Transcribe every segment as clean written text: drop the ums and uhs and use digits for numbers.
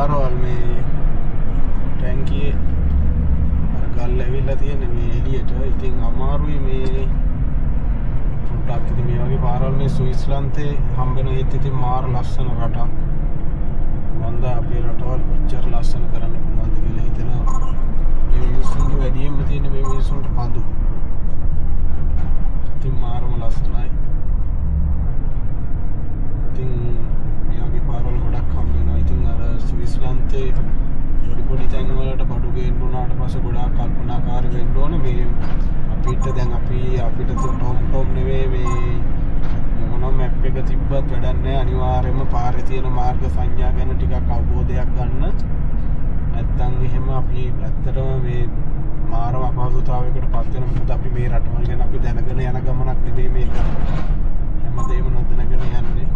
පාරවල් මේ ටැංකියේ අර ගල් ඇවිල්ලා තියෙන මේ එළියට. ඉතින් අමාරුයි මේ පොඩ්ඩක් ඉතින් මේ වගේ පාරවල් මේ ස්විස්ලන්තේ හම්බෙන ඒත් ඉතින් මාර ලස්සන රටක්. මන්ද අපේ රටවල් කොච්චර ලස්සන කරන්න පුළුවන්ද කියලා හිතෙනවා. මේ මිනිස්සුන්ගේ වැඩියෙන්ම තියෙන මේ මිනිස්සුන්ට කඳු. ඉතින් මාරම ලස්සනයි. ඉතින් මේ වගේ පාරවල් ගොඩක් හම්බ වෙනවා. ඉතින් අර ස්විස්ලන්තේ පොඩි තැන් වලට බඩු ගේන්න උනාට පස්සේ ගොඩාක් කල්පනාකාරී වෙන්න ඕනේ. මේ අපිට දැන් අපිට ටොම් නෙවෙයි මේ මොන මැප් එක තිබ්බත් වැඩක් නැහැ. අනිවාර්යයෙන්ම පාරේ තියෙන මාර්ග සංඥා ගැන ටිකක් අවබෝධයක් ගන්න. නැත්තම් එහෙම අපි ඇත්තටම මේ මාරම අපහසුතාවයකට පත් වෙන. මොකද අපි මේ රටවල් ගැන අපි දැනගෙන යන ගමනක් නෙවෙයි මේක. හැමදේම නොදැනගෙන යන්නේ.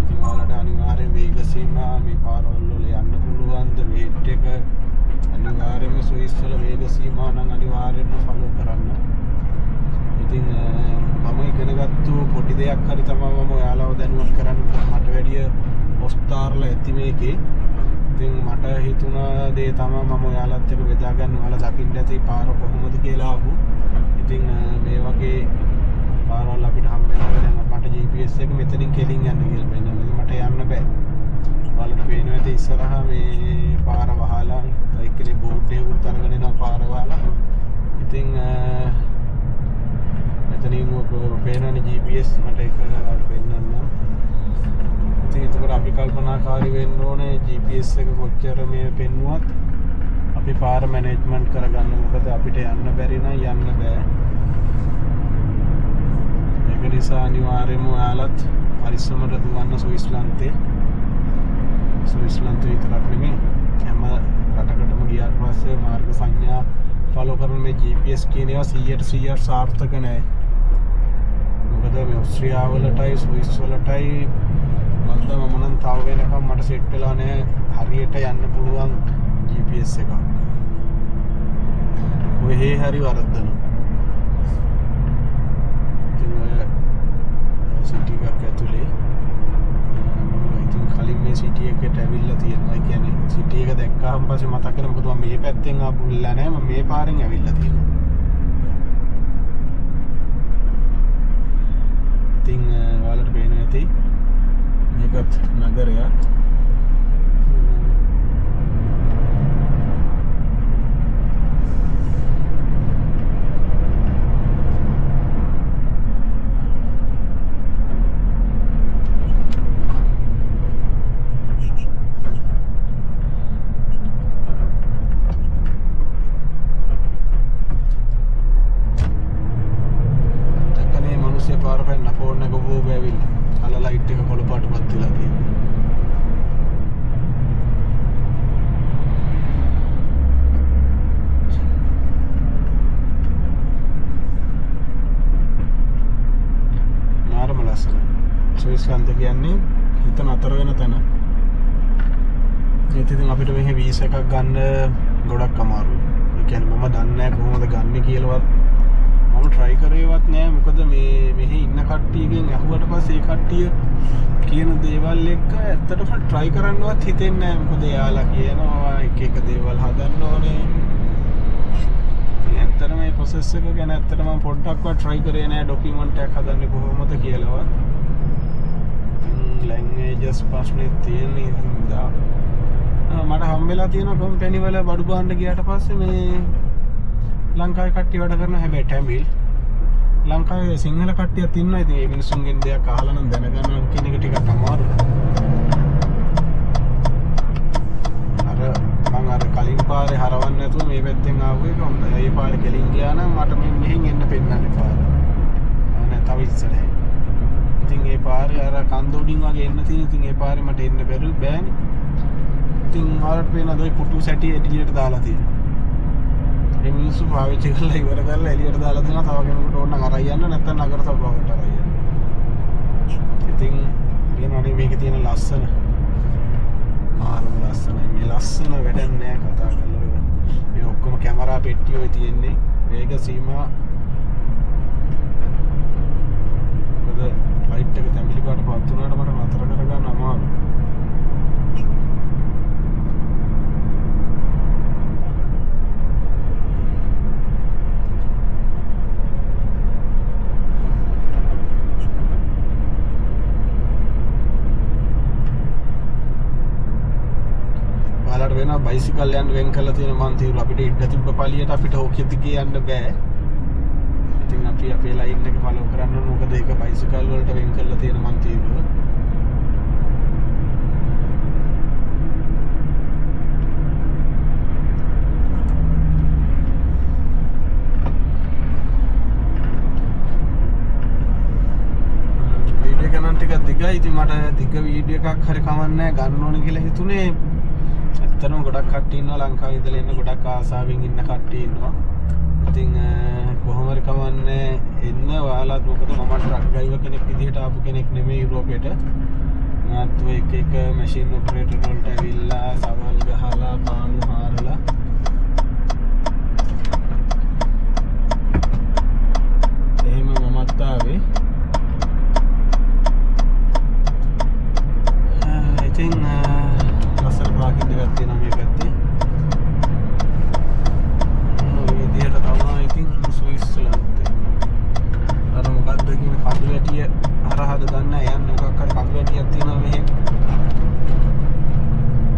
ඉතින් ඔයාලට අනිවාර්යෙන් වේග සීමා මේ පාරවල් වල යන්න පුළුවන්ද? වේට් එක අනිවාර්යෙන්ම ස්විස් වල වේග සීමා නම් අනිවාර්යෙන්ම ෆලෝ කරන්න. ඉතින් මම ඉගෙනගත්තු පොඩි දෙයක් හරි තමයි මම ඔයාලව දැනුවත් කරන්න. මට වැඩිය ඔස්තාර්ලා ඇති මේකේ. ඉතින් මට හිතුණා දේ තමයි මම ඔයාලත් එක්ක බෙදා ගන්න. ඔයාලා දකින්න ඇති පාර කොහොමද කියලා ආපු. ඉතින් මේ වගේ පාරවල් අපිට හම්බ වෙනවා. දැන් මට GPS එක මෙතනින් කෙලින් යන්න කියලා පෙන්නනවා. මට යන්න බෑ. ඔයාලට පේනවා ඇති ඉස්සරහා මේ පාර වහලා ඒකේ බෝඩ් එක උතරගෙන යනවා පාර වහලා. ඉතින් මෙතනින් පේනවනේ GPS මට ඒක ඔයාලට පෙන්නන්න. ඉතින් ඒකට අපි කල්පනාකාරී වෙන්න ඕනේ. GPS එක කොච්චර මේ පෙන්නුවත් අපි පාර මැනේජ්මන්ට් කරගන්න. මොකද අපිට යන්න බැරි නම් යන්න බෑ. ඒක නිසා අනිවාර්යයෙන්ම ඔයාලත් පරිස්සමට දුවන්න ස්විස්ලන්තේ. ස්විස්ලන්තේ විතරක් නෙමෙයි හැම රටකටම ගියාට පස්සේ මාර්ග සංඥා ෆලෝ කරන මේ GPS කියන ඒවා 100% සාර්ථක නැහැ. මොකද මේ ඕස්ට්‍රියාව වලටයි ස්විස් වලටයි මන්දම මොනන් තාව වෙනකම් මට සෙට් වෙලා නැහැ හරියට යන්න පුළුවන් GPS එක. ඔය හරි වරද්දනවා. ඉතින් සිටි එකක් ඇතුලේ ඉතින් කලින් මේ සිටි එකට ඇවිල්ලා තියෙනවා. ඒ කියන්නේ සිටි එක දැක්කහම පස්සේ මතක් වෙනවා. මොකද මම මේ පැත්තෙන් ආපුල්ලා නැහැ. මම මේ පාරෙන් ඇවිල්ලා තියෙනවා. ඉතින් ඔයාලට පේනවා ඇති මේකත් නගරයක්. පාර පැන්න ෆෝන් එක බෝබ ඇවිල්ලා කල ලයිට් එක කොළ පාටපත් වෙලා තියෙනවා. මාරම ලස්සන. ස්විස්ලන්ත කියන්නේ හිත නතර වෙන තැන. ඉතින් අපිට මෙහි වීසා එකක් ගන්න ගොඩක් අමාරුයි. ඒ කියන්නේ මම දන්නේ නැහැ කොහොමද ගන්න කියලාවත් මම try කරේවත් නෑ. මොකද මේ මෙහි ඉන්න කට්ටියගෙන් අහුවට පස්සේ ඒ කට්ටිය කියන දේවල් එක්ක ඇත්තටම try කරන්නවත් හිතෙන්නේ නෑ. මොකද එයාලා කියනවා එක එක දේවල් හදන්න ඕනේ. ඇත්තටම මේ process එක ගැන ඇත්තටම මම පොඩ්ඩක්වත් try කරේ නෑ document එකක් හදන්නේ කොහොමද කියලාවත්. languages ප්‍රශ්නේ තියෙන ඉඳලා මට හම්බෙලා තියෙන කම්පැනි වල බඩු බාන්න ගියාට පස්සේ මේ ලංකාවේ කට්ටිය වැඩ කරන හැබැයි ටැමිල් ලංකාවේ සිංහල කට්ටියක් ඉන්නවා. ඉතින් මේ මිනිස්සුන්ගෙන් දෙයක් අහලා නම් දැනගන්න කියන එක ටිකක් අමාරුයි. මම කලින් පාරේ හරවන්න නැතුව මේ පැත්තෙන් ආව එක හොඳයි. මේ පාරේ කෙලින් ගියා නම් මට මෙහෙන් එන්න පෙන්නන්නේ පාර. නෑ තව ඉස්සරහේ. ඉතින් මේ පාරේ අර කන්ද උඩින් වගේ එන්න තියෙන. ඉතින් මේ පාරේ මට එන්න බෑනේ. ඉතින් ආරට පේන දොයි පුටු සැටි එළියට දාලා තියෙනවා. මේ මිනිස්සු පාවිච්චි කරලා ඉවර කරලා එළියට දාලා දෙනවා. තව කෙනෙකුට ඕන නම් අරයි යන්න නැත්නම් නගර සභාවට අරයි යන්න. ඉතින් කියනවානේ මේකේ තියෙන ලස්සන මාරම ලස්සනයි. මේ ලස්සන වැඩක් නෑ කතා කරලා. මේ ඔක්කොම කැමරා පෙට්ටිය ඔය තියෙන්නේ. වේග සීමා මොකද ලයිට් එක තැඹිලි පාට පත් වුණාට මට නතර කරගන්න අමාරුයි. ඔයාලට වෙනවා බයිසිකල් යන්න වෙන් කරලා තියෙන මන් තීරු අපිට ඉඩ තිබ්බ පළියට අපිට ඕකෙත් ගිය යන්න බෑ. ඉතින් අපි අපේ ලයින් එක ෆලෝ කරන්න ඕන. මොකද ඒක බයිසිකල් වලට වෙන් කරලා තියෙන මන් තීරුව. දිගයි. ඉතින් මට දිග වීඩියෝ එකක් හරි කවන්නේ ගන්න ඕනේ කියලා හිතුනේ. ඇත්තටම ගොඩක් කට්ටිය ඉන්නවා ලංකාවේ ඉඳලා එන්න ගොඩක් ආසාවෙන් ඉන්න කට්ටිය ඉන්නවා. ඉතින් කොහොම හරි කවන්නේ එන්න ඔයාලත් මොකද මම ට්‍රක් ඩ්‍රයිවර් කෙනෙක් විදිහට ආපු කෙනෙක් නෙමෙයි යුරෝපෙට. මාත් එක මැෂින් ඔපරේටර් වලට ඇවිල්ලා සවල් ගහලා පානු හාරලා එහෙම මමත් ආවේ. ඉතින් ලස්සන පාකින් දෙකක් තියෙනවා මේ පැත්තේ. ඔය විදිහට තමයි ඉතින් ස්විස්ලන්තේ. අර මොකද්ද කියන කඳු වැටිය හරහාද දන්නේ නැහැ. යන්නේ මොකක් හරි කඳු වැටියක් තියෙනවා මෙහෙ.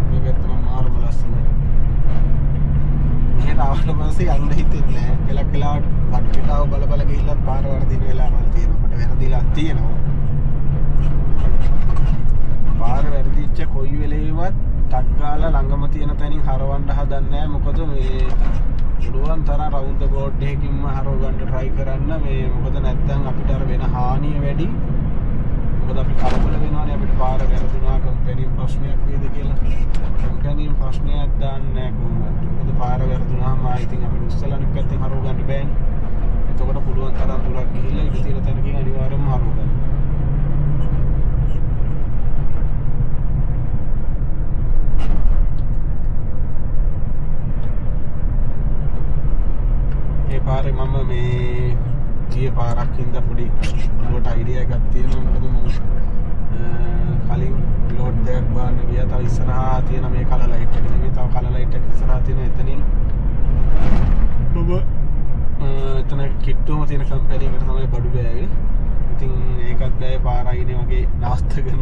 මේ පැත්තම මාරම ලස්සනයි. මෙහෙට ආවට පස්සේ යන්න හිතෙන්නේ නැහැ. කෙලක් වෙලාවට බඩ පිටාව බල බල ගිහිල්ලත් පාර වර්ධින වෙලාවල් තියෙනවා. මට වැරදිලා තියෙනවා. පාර වැරදිච්ච කොයි වෙලේවත් ටක් ගාලා ළඟම තියෙන තැනින් හරවන්න හදන්නේ නැහැ. මොකද මේ පුළුවන් තරම් රවුන්ඩ් ද බෝඩ් එකකින්ම හරව ගන්න try කරන්න. මේ මොකද නැත්නම් අපිට අර වෙන හානිය වැඩි. මොකද අපි කලබල වෙනවානේ අපිට පාර වැරදුනා කම්පැනි ප්‍රශ්නයක් වේද කියලා. කම්පැනි ප්‍රශ්නයක් දාන්නේ නැහැ කොහොමද. මොකද පාර වැරදුනාම ඉතින් අපිට උස්සලා අනිත් පැත්තෙන් හරව ගන්න බෑනේ. එතකොට පුළුවන් තරම් දුරක් ගිහිල්ලා ඉඳ තියෙන තැනකින් අනිවාර්යයෙන්ම හරව ගන්න. පාරේ මම මේ ගිය පාරක් හින්දා පොඩි ලෝඩ් අයිඩියා එකක් තියෙනවා. මොකද මම කලින් ලෝඩ් දෙකක් බාන්න ගියා. තව ඉස්සරහා තියෙන මේ කලර් ලයිට් එක නෙමෙයි, තව කලර් ලයිට් එක ඉස්සරහා තියෙන එතනින් මම එතන කිට්ටුවම තියෙන කම්පැනි එකට තමයි බඩු බෑවේ. ඉතින් ඒකත් බෑ පාර අයිනේ වගේ නාස්තගෙන.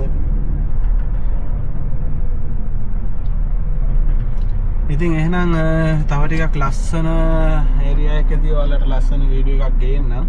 ඉතින් එහෙනම් තව ටිකක් ලස්සන ඒරියා එකදී ඔයාලට ලස්සන වීඩියෝ එකක් ගේන්නම්.